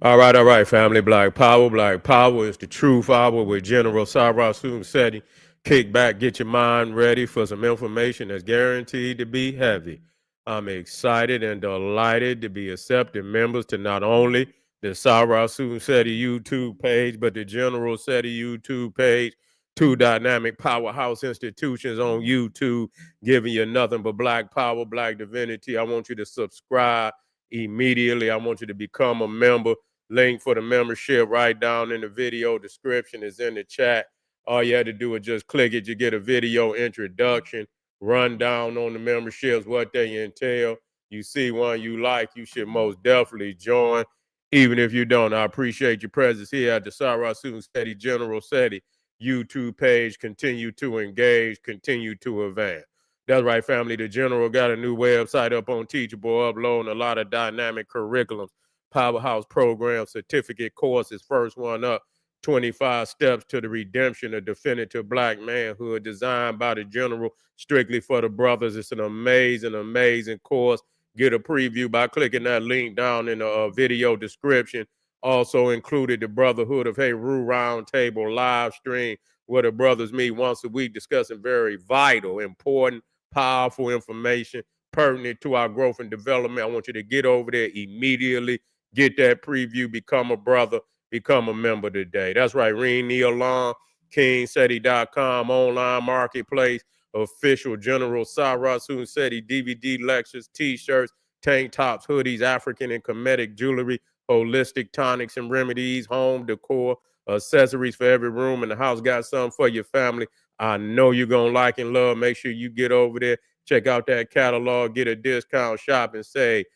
All right, family. Black Power. Black Power is the truth hour with General Sarah Seti. Kick back, get your mind ready for some information that's guaranteed to be heavy. I'm excited and delighted to be accepting members to not only the Sarah Seti YouTube page, but the General Seti YouTube page. Two dynamic powerhouse institutions on YouTube giving you nothing but black power, black divinity. I want you to subscribe immediately. I want you to become a member. Link for the membership right down in the video description is in the chat. All you had to do is just click it. You get a video introduction, rundown on the memberships, what they entail. You see one you like, you should most definitely join. Even if you don't, I appreciate your presence here at the Sarah Seti General Seti YouTube page. Continue to engage, continue to advance. That's right, family. The General got a new website up on Teachable, uploading a lot of dynamic curriculums, powerhouse program, certificate courses. First one up, 25 Steps to the Redemption of Definitive Black Manhood, designed by the General strictly for the brothers. It's an amazing, amazing course. Get a preview by clicking that link down in the video description. Also included the Brotherhood of Heru Roundtable live stream, where the brothers meet once a week discussing very vital, important, powerful information pertinent to our growth and development. I want you to get over there immediately. Get that preview, become a brother, become a member today. That's right, Ring Neil Long, KingSeti.com, online marketplace, official General Sarah Seti DVD lectures, t-shirts, tank tops, hoodies, African and Kemetic jewelry, holistic tonics and remedies, home decor, accessories for every room in the house. Got something for your family. I know you're going to like and love. Make sure you get over there, check out that catalog, get a discount, shop and save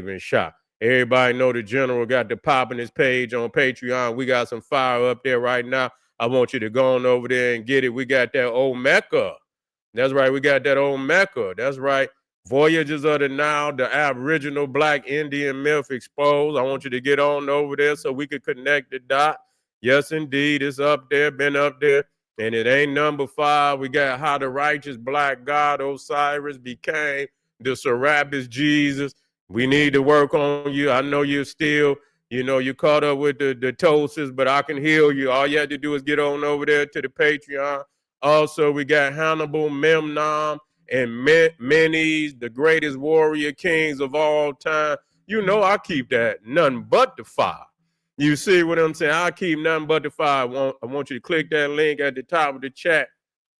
and shop. Everybody know the General got the pop in his page on Patreon. We got some fire up there right now. I want you to go on over there and get it. We got that old Mecca. That's right. We got that old Mecca. That's right. Voyages of the Nile, the Aboriginal Black Indian myth exposed. I want you to get on over there so we could connect the dot. Yes, indeed. It's up there, been up there. And it ain't number 5. We got how the righteous black God Osiris became the Serapis Jesus. We need to work on you. I know you're still, you caught up with the ptosis, but I can heal you. All you have to do is get on over there to the Patreon. Also, we got Hannibal, Memnon, and Menes, the greatest warrior kings of all time. You know I keep that nothing but the fire. You see what I'm saying? I keep nothing but the fire. I want you to click that link at the top of the chat.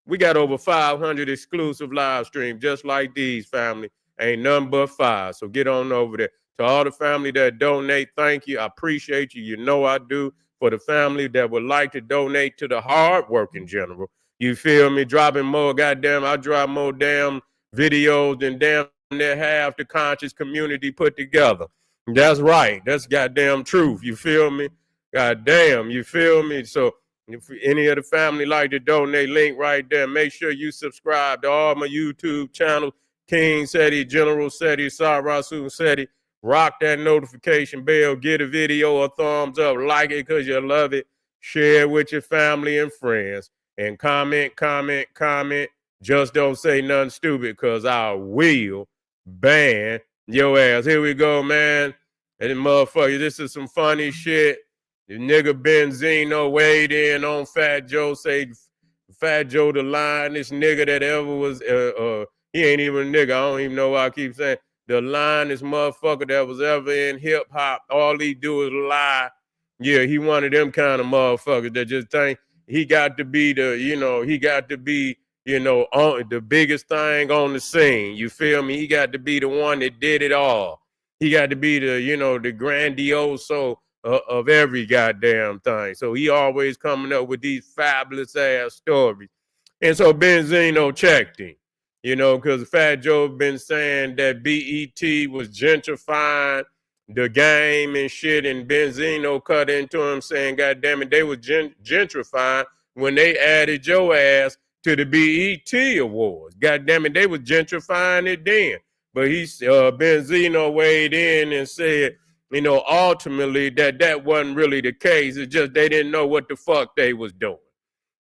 We got over 500 exclusive live streams just like these, family. Ain't nothing but fire. So get on over there. To all the family that donate, thank you. I appreciate you. You know I do. For the family that would like to donate to the hard working General, you feel me? Dropping more goddamn, I drop more damn videos than damn near half the conscious community put together. That's right. That's goddamn truth. You feel me? Goddamn, you feel me? So if any of the family like to donate, link right there. Make sure you subscribe to all my YouTube channels. King Seti, General Seti, Sarasu Seti. Rock that notification bell. Get a video a thumbs up. Like it because you love it. Share it with your family and friends. And comment, comment, comment. Just don't say nothing stupid because I will ban your ass. Here we go, man. And motherfucker, this is some funny shit. The nigga Benzino weighed in on Fat Joe, say Fat Joe the lyingest nigga that ever was. He ain't even a nigga. I don't even know why I keep saying the lyingest motherfucker that was ever in hip hop. All he do is lie. Yeah, he one of them kind of motherfuckers that just think he got to be he got to be, on the biggest thing on the scene. You feel me? He got to be the one that did it all. He got to be the grandioso of every goddamn thing. So he always coming up with these fabulous ass stories. And so Benzino checked him, because Fat Joe been saying that BET was gentrifying the game and shit, and Benzino cut into him saying, God damn it, they was gentrifying when they added your ass to the BET Awards. God damn it, they was gentrifying it then. But Benzino weighed in and said, ultimately that wasn't really the case. It's just they didn't know what the fuck they was doing.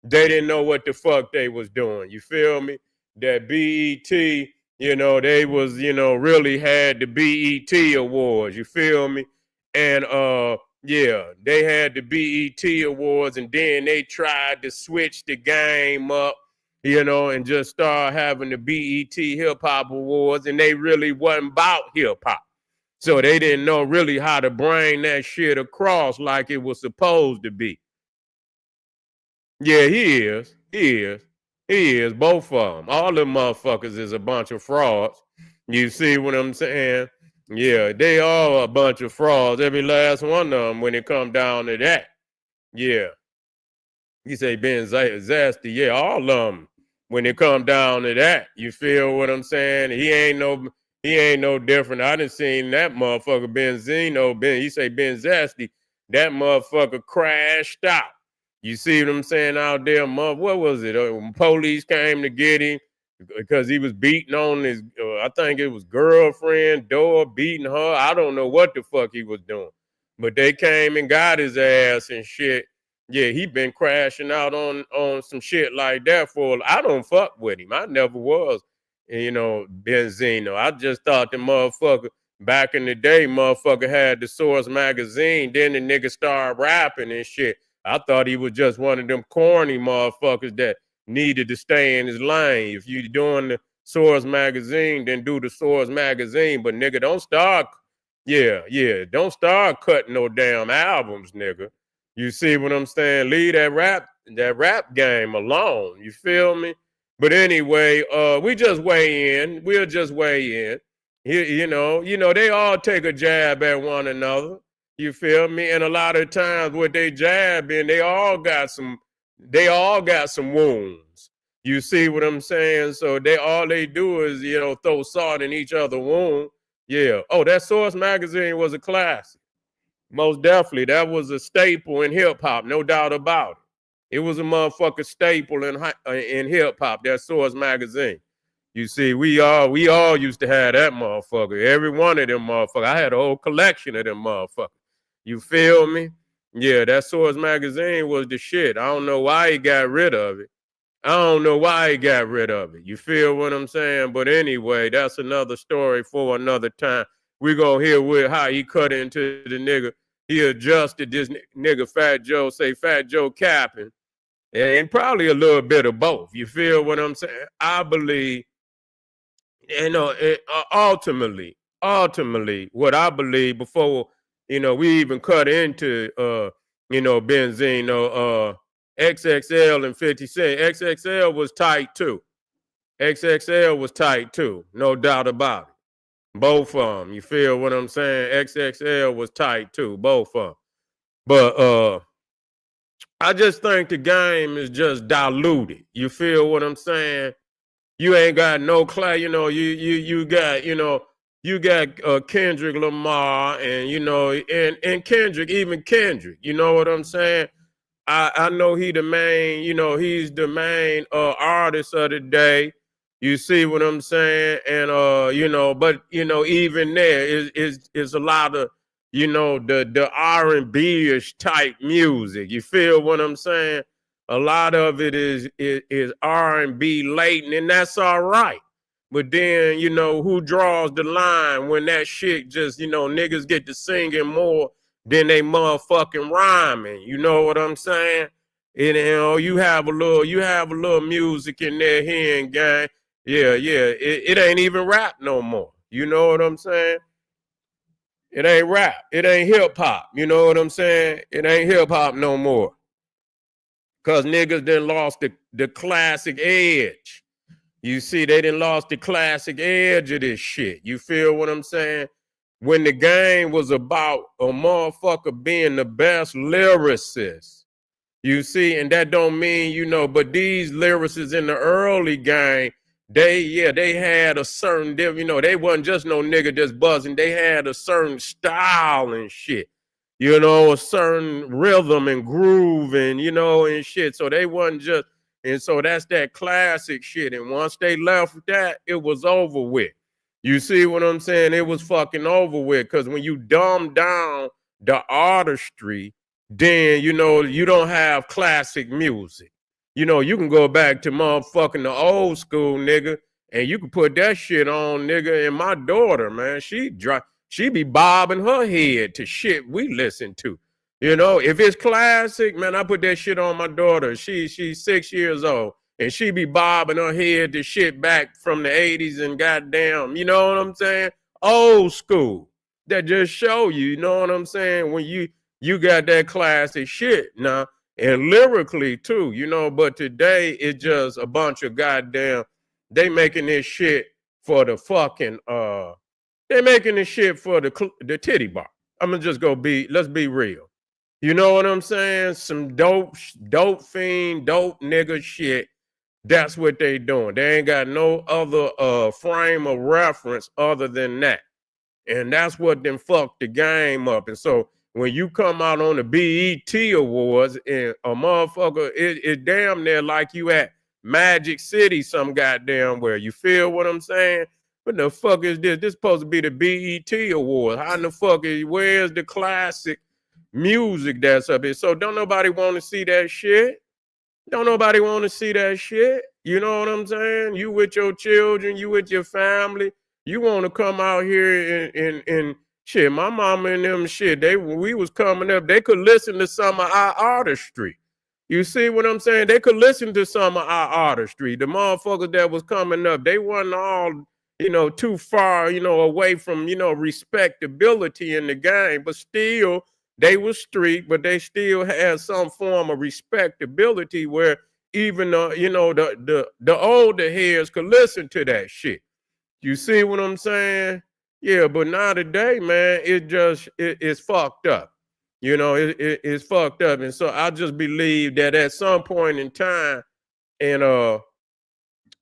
They didn't know what the fuck they was doing. You feel me? That BET, they was, really had the BET Awards. You feel me? And yeah, they had the BET Awards, and then they tried to switch the game up, and just start having the BET Hip Hop Awards, and they really wasn't about hip hop. So they didn't know really how to bring that shit across like it was supposed to be. Yeah, he is. He is. He is. Both of them. All them motherfuckers is a bunch of frauds. You see what I'm saying? Yeah, they are a bunch of frauds. Every last one of them when it come down to that. Yeah. You say Ben Zasty. Yeah, all of them when it come down to that. You feel what I'm saying? He ain't no different. I done seen that motherfucker Benzino. You say Ben Zasty. That motherfucker crashed out. You see what I'm saying out there? What was it? Police came to get him because he was beating on his, I think it was girlfriend door, beating her. I don't know what the fuck he was doing. But they came and got his ass and shit. Yeah, he been crashing out on some shit like that for. I don't fuck with him. I never was, Benzino. I just thought the motherfucker back in the day, motherfucker had the Source magazine. Then the nigga started rapping and shit. I thought he was just one of them corny motherfuckers that needed to stay in his lane. If you doing the Source magazine, then do the Source magazine. But nigga, don't start. Yeah, don't start cutting no damn albums, nigga. You see what I'm saying? Leave that rap game alone. You feel me? But anyway, we just weigh in. We'll just weigh in. They all take a jab at one another. You feel me? And a lot of times what they jab in, they all got some wounds. You see what I'm saying? So all they do is, throw salt in each other's wound. Yeah. Oh, that Source magazine was a classic. Most definitely, that was a staple in hip hop, no doubt about it. It was a motherfucking staple in hip hop. That Source magazine. You see, we all used to have that motherfucker. Every one of them motherfuckers. I had a whole collection of them motherfuckers. You feel me? Yeah, that Source magazine was the shit. I don't know why he got rid of it. You feel what I'm saying? But anyway, that's another story for another time. We're going to hear with how he cut into the nigga. He adjusted this nigga Fat Joe, say Fat Joe capping, and probably a little bit of both. You feel what I'm saying? I believe, ultimately, what I believe before, we even cut into, Benzino, XXL and 50 Cent. XXL was tight too. No doubt about it. Both of them. You feel what I'm saying? XXL was tight too. Both of them. But I just think the game is just diluted. You feel what I'm saying? You ain't got no class. You got Kendrick Lamar and Kendrick, even Kendrick. You know what I'm saying? I know he's the main artist of the day. You see what I'm saying? And but even there is a lot of the R&B-ish type music. You feel what I'm saying? A lot of it is R&B latent, and that's all right. But then, who draws the line when that shit just, niggas get to singing more than they motherfucking rhyming. You know what I'm saying? And you have a little music in there here and gang. Yeah. It ain't even rap no more. You know what I'm saying? It ain't rap. It ain't hip hop. You know what I'm saying? It ain't hip hop no more. Cause niggas done lost the classic edge. You see, they done lost the classic edge of this shit. You feel what I'm saying? When the game was about a motherfucker being the best lyricist. You see, and that don't mean, but these lyricists in the early game, they had a certain, they wasn't just no nigga just buzzing. They had a certain style and shit. A certain rhythm and groove and shit. So they wasn't just, and so that's that classic shit. And once they left that, it was over with. You see what I'm saying? It was fucking over with. Because when you dumb down the artistry, then, you don't have classic music. You can go back to motherfucking the old school, nigga, and you can put that shit on, nigga. And my daughter, man, she she be bobbing her head to shit we listen to. You know, if it's classic, man, I put that shit on my daughter. She's 6 years old, and she be bobbing her head to shit back from the 80s and goddamn, you know what I'm saying? Old school. That just show you, you know what I'm saying? When you got that classic shit now, and lyrically too, you know, but today it's just a bunch of goddamn, they making this shit for the fucking they making this shit for the titty bar. I'm gonna just let's be real. You know what I'm saying? Some dope fiend, dope nigga shit. That's what they doing. They ain't got no other frame of reference other than that. And that's what then fucked the game up. And so when you come out on the BET Awards and a motherfucker, it damn near like you at Magic City some goddamn where. You feel what I'm saying? What the fuck is this? This supposed to be the BET Awards. How in the fuck where's the classic music that's up here? So don't nobody want to see that shit. Don't nobody want to see that shit. You know what I'm saying? You with your children, you with your family. You want to come out here and shit. My mama and them shit, we was coming up, they could listen to some of our artistry. You see what I'm saying? They could listen to some of our artistry. The motherfuckers that was coming up, they wasn't all, you know, too far, you know, away from, you know, respectability in the game, but still they was street, but they still had some form of respectability where even you know, the older heads could listen to that shit. You see what I'm saying? Yeah, but now today, man, it's fucked up. You know, it's fucked up. And so I just believe that at some point in time, and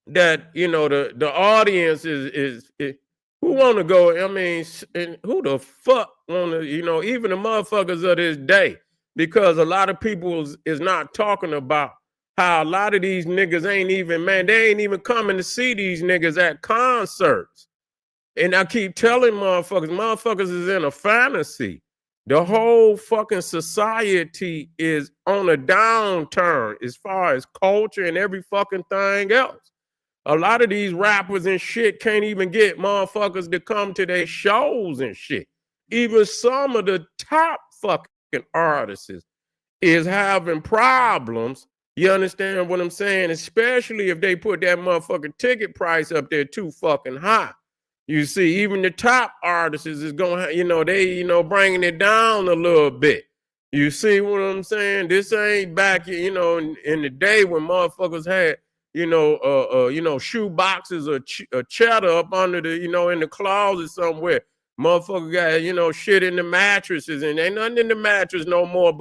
that, you know, the audience is who want to go, I mean, and who the fuck want to, you know, even the motherfuckers of this day, because a lot of people is not talking about how a lot of these niggas ain't even, man, they ain't even coming to see these niggas at concerts. And I keep telling motherfuckers is in a fantasy. The whole fucking society is on a downturn as far as culture and every fucking thing else. A lot of these rappers and shit can't even get motherfuckers to come to their shows and shit. Even some of the top fucking artists is having problems. You understand what I'm saying? Especially if they put that motherfucking ticket price up there too fucking high. You see, even the top artists is going, you know, they, you know, bringing it down a little bit. You see what I'm saying? This ain't back, you know, in the day when motherfuckers had, you know, shoe boxes or cheddar up under the, you know, in the closet somewhere. Motherfucker got, you know, shit in the mattresses, and ain't nothing in the mattress no more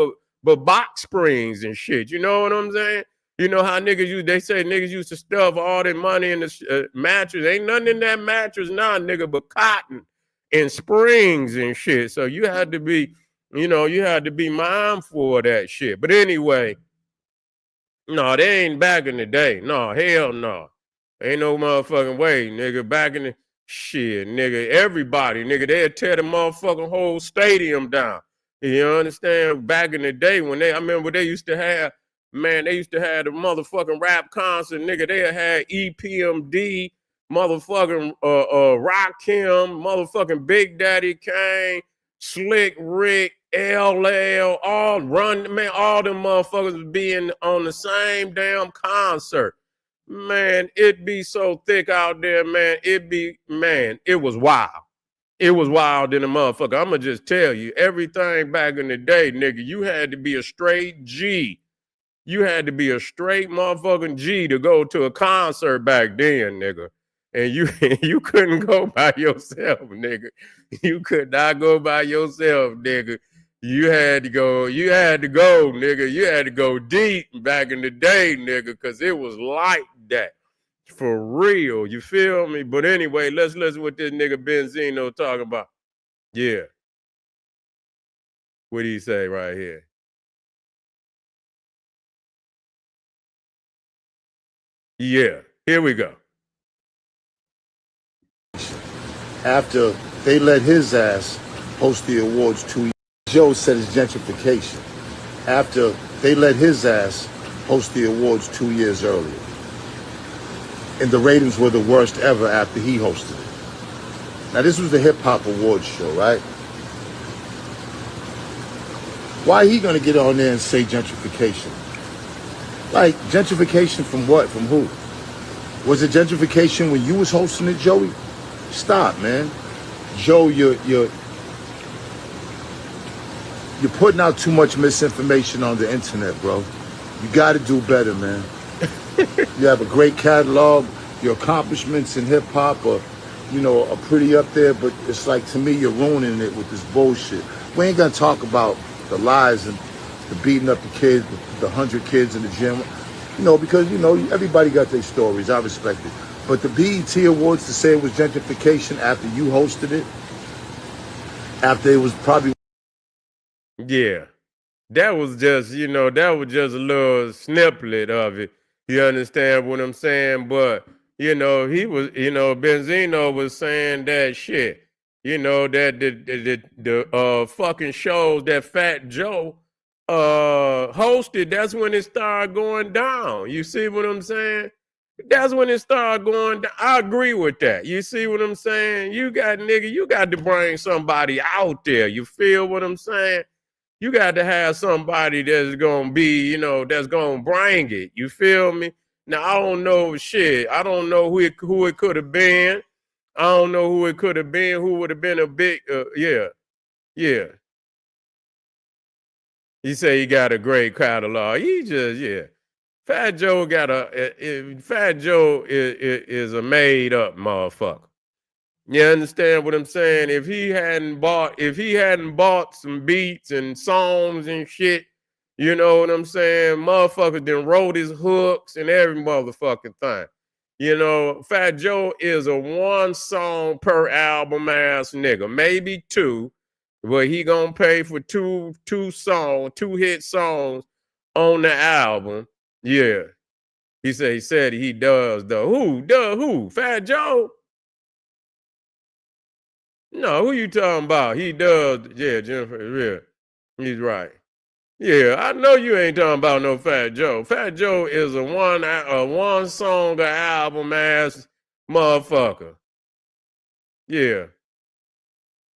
but box springs and shit. You know what I'm saying? You know how they say niggas used to stuff all their money in the mattress. Ain't nothing in that mattress now, nigga, but cotton and springs and shit. So you had to be, you know, mindful of that shit. But anyway, no, they ain't back in the day. No, hell no. Ain't no motherfucking way, nigga. Back in the shit, nigga. Everybody, nigga, they'd tear the motherfucking whole stadium down. You understand? Back in the day when I remember they used to have, man, they used to have the motherfucking rap concert, nigga. They had EPMD, motherfucking Rakim, motherfucking Big Daddy Kane, Slick Rick, LL, all run, man, all them motherfuckers being on the same damn concert. Man, it be so thick out there, man. It was wild. It was wild in the motherfucker. I'ma just tell you, everything back in the day, nigga, you had to be a straight G. You had to be a straight motherfucking G to go to a concert back then, nigga. And you couldn't go by yourself, nigga. You could not go by yourself, nigga. You had to go, nigga. You had to go deep back in the day, nigga, because it was like that. For real, you feel me? But anyway, let's listen what this nigga Benzino talking about. Yeah. What do you say right here? Yeah, here we go. After they let his ass host the awards 2 years, Joe said it's gentrification. After they let his ass host the awards 2 years earlier. And the ratings were the worst ever after he hosted it. Now this was the hip hop awards show, right? Why he gonna get on there and say gentrification? Like gentrification from what? From who? Was it gentrification when you was hosting it, Joey? Stop, man. Joe, you're putting out too much misinformation on the internet, bro. You got to do better, man. You have a great catalog. Your accomplishments in hip hop are, are pretty up there. But it's like, to me, you're ruining it with this bullshit. We ain't gonna talk about the lies and the beating up the kids, the 100 kids in the gym. Because everybody got their stories. I respect it. But the BET Awards, to say it was gentrification after you hosted it, after it was probably. Yeah, that was just, that was just a little snippet of it. You understand what I'm saying? But, he was, Benzino was saying that shit, that the fucking shows that Fat Joe hosted, that's when it started going down. You see what I'm saying? That's when it started going down. I agree with that. You see what I'm saying? You got to bring somebody out there. You feel what I'm saying? You got to have somebody that's gonna be, that's gonna bring it. You feel me? Now I don't know shit. I don't know who it could have been. I don't know who it could have been. Who would have been a big, yeah. He say he got a great catalog. He just, yeah. Fat Joe Fat Joe is a made up motherfucker. You understand what I'm saying? If he hadn't bought some beats and songs and shit, you know what I'm saying? Motherfucker then wrote his hooks and every motherfucking thing. Fat Joe is a one song per album ass nigga, maybe two, but he gonna pay for two hit songs on the album. Yeah. He said he does though. Who? Fat Joe? No, who you talking about? He does. Yeah, Jennifer. Yeah, he's right. Yeah, I know you ain't talking about no Fat Joe. Fat Joe is a one song album ass motherfucker. Yeah,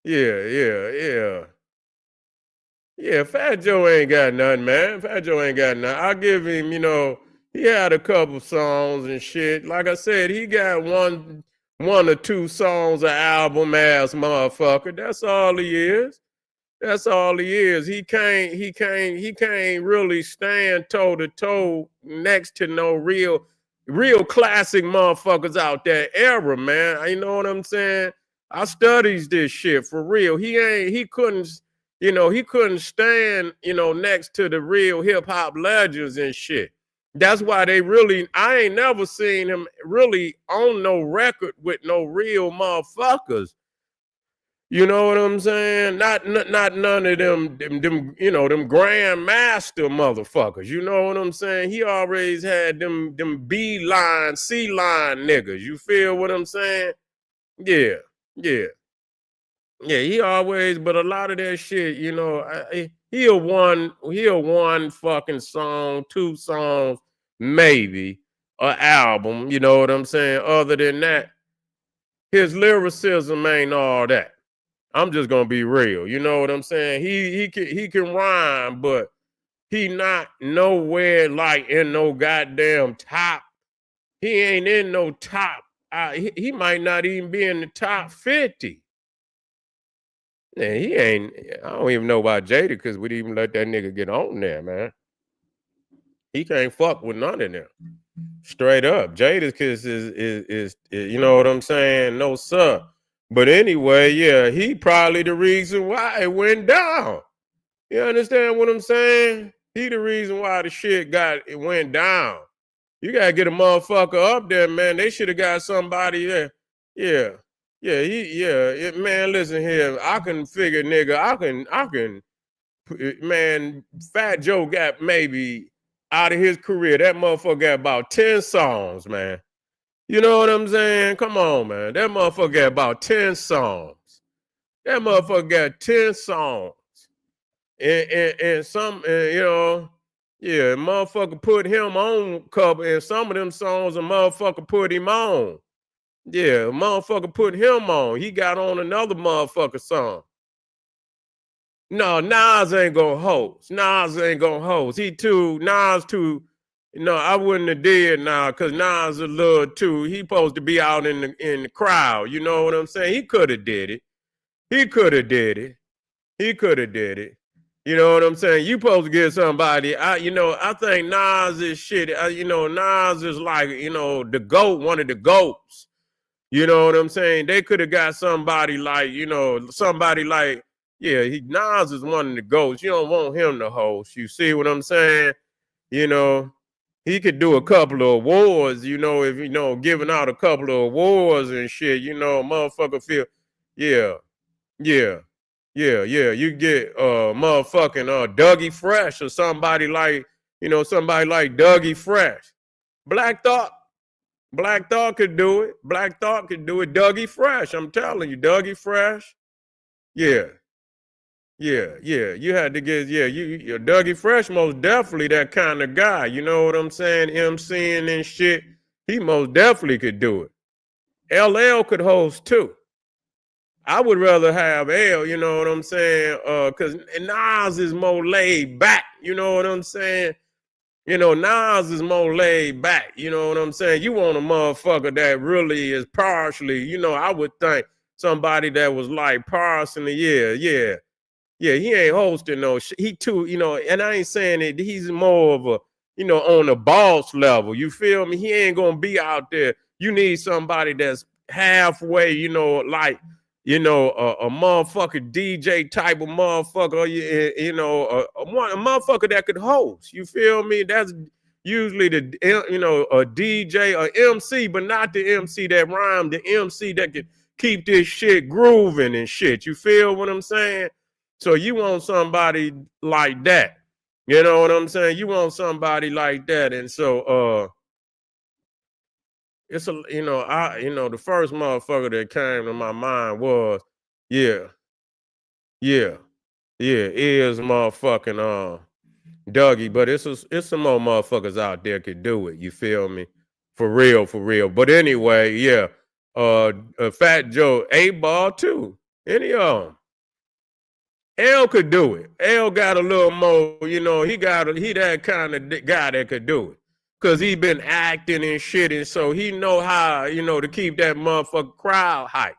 yeah. Yeah, Fat Joe ain't got nothing, man. Fat Joe ain't got nothing. I'll give him, he had a couple songs and shit. Like I said, he got one or two songs an album ass motherfucker. That's all he is. That's all he is. He can't really stand toe to toe next to no real classic motherfuckers out that era, man. You know what I'm saying? I studies this shit for real. He couldn't stand, next to the real hip hop legends and shit. That's why I ain't never seen him really on no record with no real motherfuckers. You know what I'm saying? Not none of them them grandmaster motherfuckers. You know what I'm saying? He always had them B line, C line niggas. You feel what I'm saying? Yeah, yeah, yeah. But a lot of that shit, he'll one fucking song, two songs, maybe an album. You know what I'm saying? Other than that, his lyricism ain't all that. I'm just gonna be real. You know what I'm saying? He can rhyme, but he not nowhere like in no goddamn top. He ain't in no top. He might not even be in the top 50. Yeah, he ain't. I don't even know about Jada because we'd even let that nigga get on there, man. He can't fuck with none of them. Straight up, Jadakiss is you know what I'm saying? No sir. But anyway, yeah, he probably the reason why it went down. You understand what I'm saying? He the reason why the shit went down. You gotta get a motherfucker up there, man. They should have got somebody there. Yeah. Man, listen here. I can figure, nigga, man, Fat Joe got maybe out of his career, that motherfucker got about 10 songs, man. You know what I'm saying? Come on, man. That motherfucker got about 10 songs. That motherfucker got 10 songs. And some, yeah, motherfucker put him on cover, and some of them songs a motherfucker put him on. Yeah, motherfucker put him on. He got on another motherfucker song. No, Nas ain't gonna host. Nas ain't gonna host. Nas too, I wouldn't have did now because Nas a little too, he supposed to be out in the crowd. You know what I'm saying? He could have did it. He could have did it. He could have did it. You know what I'm saying? You supposed to get somebody. I think Nas is shit. Nas is like, the GOAT, one of the GOATs. You know what I'm saying? They could have got somebody like, Nas is one of the GOATs. You don't want him to host. You see what I'm saying? You know, he could do a couple of awards, if, giving out a couple of awards and shit, motherfucker feel, yeah, yeah, yeah. You get motherfucking Dougie Fresh or somebody like, Dougie Fresh. Black Thought. Black Thought could do it. Black Thought could do it. Dougie Fresh. I'm telling you, Dougie Fresh. Yeah. Yeah. You had to get, Dougie Fresh most definitely that kind of guy. You know what I'm saying? MCing and shit. He most definitely could do it. LL could host too. I would rather have L, you know what I'm saying? Because Nas is more laid back. You know what I'm saying? Nas is more laid back. You know what I'm saying? You want a motherfucker that really is partially, I would think somebody that was like partially, yeah. He ain't hosting no shit. He too, and I ain't saying it, he's more of a, on the boss level. You feel me? He ain't gonna be out there. You need somebody that's halfway, a motherfucker DJ type of motherfucker, a motherfucker that could host. You feel me? That's usually a DJ or MC, but not the MC that rhyme, the MC that could keep this shit grooving and shit. You feel what I'm saying? So you want somebody like that. You know what I'm saying? You want somebody like that. And so it's the first motherfucker that came to my mind was, yeah, is motherfucking Dougie, but it's some more motherfuckers out there could do it. You feel me? For real. But anyway, yeah, Fat Joe, 8 Ball too. Any of them. L could do it. L got a little more, he that kind of guy that could do it. Cause he been acting and shit, and so he know how, to keep that motherfucker crowd hype.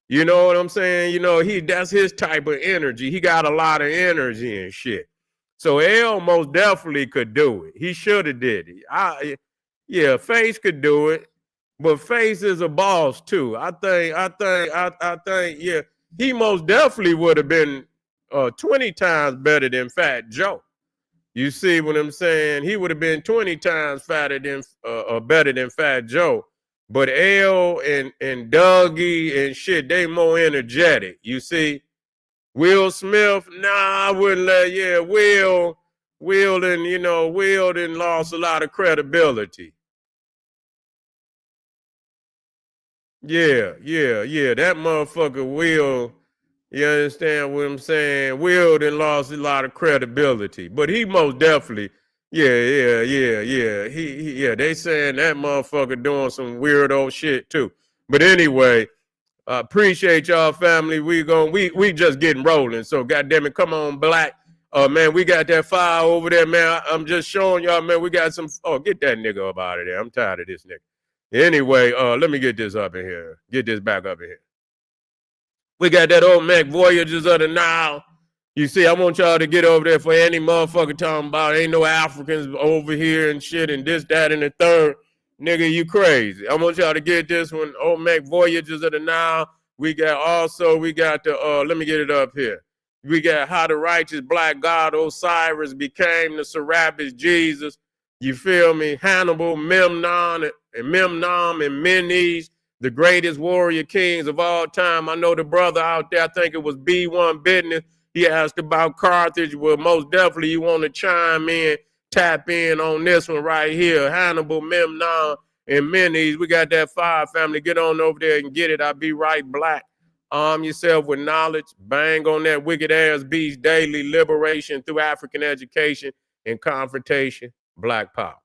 You know what I'm saying? That's his type of energy. He got a lot of energy and shit. So L most definitely could do it. He should have did it. Face could do it, but Face is a boss too. I think, yeah, he most definitely would have been 20 times better than Fat Joe. You see what I'm saying? He would have been 20 times better than Fat Joe. But L and Dougie and shit, they more energetic. You see, Will Smith, I wouldn't let. Will done lost a lot of credibility. Yeah. That motherfucker Will. You understand what I'm saying? Will done lost a lot of credibility, but he most definitely, yeah. They saying that motherfucker doing some weirdo shit too. But anyway, appreciate y'all, family. We just getting rolling. So goddamn it, come on, Black. Man, we got that fire over there, man. I'm just showing y'all, man. We got some. Oh, get that nigga up out of there. I'm tired of this nigga. Anyway, let me get this up in here. Get this back up in here. We got that old Mac Voyagers of the Nile. You see, I want y'all to get over there for any motherfucker talking about ain't no Africans over here and shit and this, that, and the third. Nigga, you crazy. I want y'all to get this one. Old Mac Voyagers of the Nile. We got the, let me get it up here. We got how the righteous black god Osiris became the Serapis Jesus. You feel me? Hannibal, Memnon, and Menes, the greatest warrior kings of all time. I know the brother out there, I think it was B1 Business. He asked about Carthage. Well, most definitely you want to chime in, tap in on this one right here. Hannibal, Memnon, and Menes. We got that fire, family. Get on over there and get it. I'll be right Black. Arm yourself with knowledge. Bang on that wicked ass beast daily. Liberation through African education and confrontation. Black power.